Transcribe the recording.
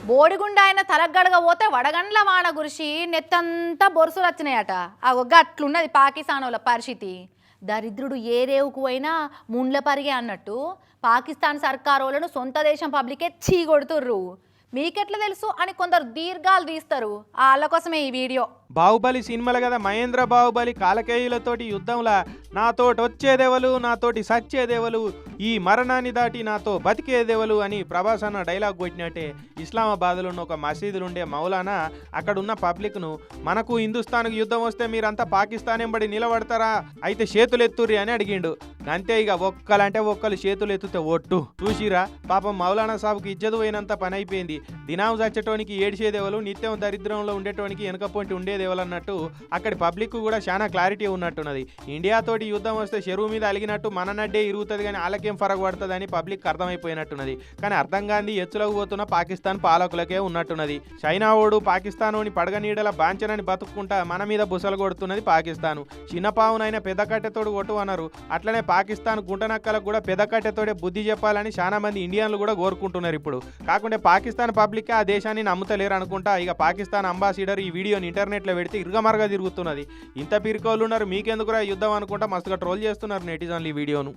బోడిగుండ ఆయన తలగడగా పోతే వడగండ్ల వాన గురిసి నెత్తంతా బొరుసులు వచ్చినాయట. ఆ అట్లున్నది పాకిస్తాన్ వాళ్ళ పరిస్థితి. దరిద్రుడు ఏ రేవుకు అయినా ముండ్ల పరిగే అన్నట్టు పాకిస్తాన్ సర్కార్ వాళ్ళను సొంత దేశం పబ్లికే చీగొడుతుర్రు. మీకెట్లా తెలుసు అని కొందరు దీర్ఘాలు తీస్తారు. వాళ్ళ కోసమే ఈ వీడియో. బాహుబలి సినిమాలు కదా, మహేంద్ర బాహుబలి కాలకేయులతోటి యుద్ధంలా నాతోటి వచ్చేదేవలు, నాతోటి సచ్చేదేవలు, ఈ మరణాన్ని దాటి నాతో బతికేదేవలు అని ప్రభాస్ అన్న డైలాగ్ కొట్టినట్టే ఇస్లామాబాద్లో ఉన్న ఒక మసీదులుండే మౌలానా అక్కడున్న పబ్లిక్ను మనకు హిందుస్థాన్కు యుద్ధం వస్తే మీరంతా పాకిస్తాన్ ఎంబడి నిలబడతారా, అయితే చేతులు ఎత్తుర్రి అని అడిగిండు. అంతే ఇక ఒక్కలంటే ఒక్కరు చేతులు ఎత్తుతే ఒట్టు చూసిరా. పాపం మౌలానా సాబుకి ఇజ్జతు పోయినంత పని అయిపోయింది. దినాం చచ్చేటోనికి ఏడ్చేదేవలు, నిత్యం దరిద్రంలో ఉండేటోనికి వెనకపోంటి ఉండేదేవలు అన్నట్టు అక్కడి పబ్లిక్ కూడా చాలా క్లారిటీ ఉన్నట్టున్నది. ఇండియాతోటి యుద్ధం వస్తే చెరువు మీద అలిగినట్టు మన నడ్డే ఇరుగుతుంది కానీ వాళ్ళకేం ఫరక పడుతుంది అని పబ్లిక్ అర్థమైపోయినట్టున్నది. కానీ అర్థం కాంది ఎచ్చులకు పోతున్న పాకిస్తాన్ పాలకులకే ఉన్నట్టున్నది. చైనా ఓడు పాకిస్తాన్ పడగ నీడల బాంచనని బతుక్కుంటా మన మీద బుసలు కొడుతున్నది పాకిస్తాన్. చిన్నపావునైనా పెద్ద కట్టెతోడు కొట్టు అన్నారు. అట్లనే పాకిస్తాన్ గుంటనక్కలకు కూడా పెద్ద కట్టెతోడే బుద్ధి చెప్పాలని చాలా మంది ఇండియన్లు కూడా కోరుకుంటున్నారు. ఇప్పుడు కాకుంటే పాకిస్తాన్ పబ్లిక్ ఆ దేశాన్ని నమ్ముతలేరు అనుకుంటా ఇక పాకిస్తాన్ అంబాసిడర్ ఈ వీడియోని ఇంటర్నెట్లో పెడితే ఇరుగమరగా తిరుగుతున్నది. ఇంత పిరికోళ్ళు ఉన్నారు, మీకెందుకురా యుద్ధం అనుకుంటా మస్తుగా ట్రోల్ చేస్తున్నారు నెటిజన్లు ఈ వీడియోను.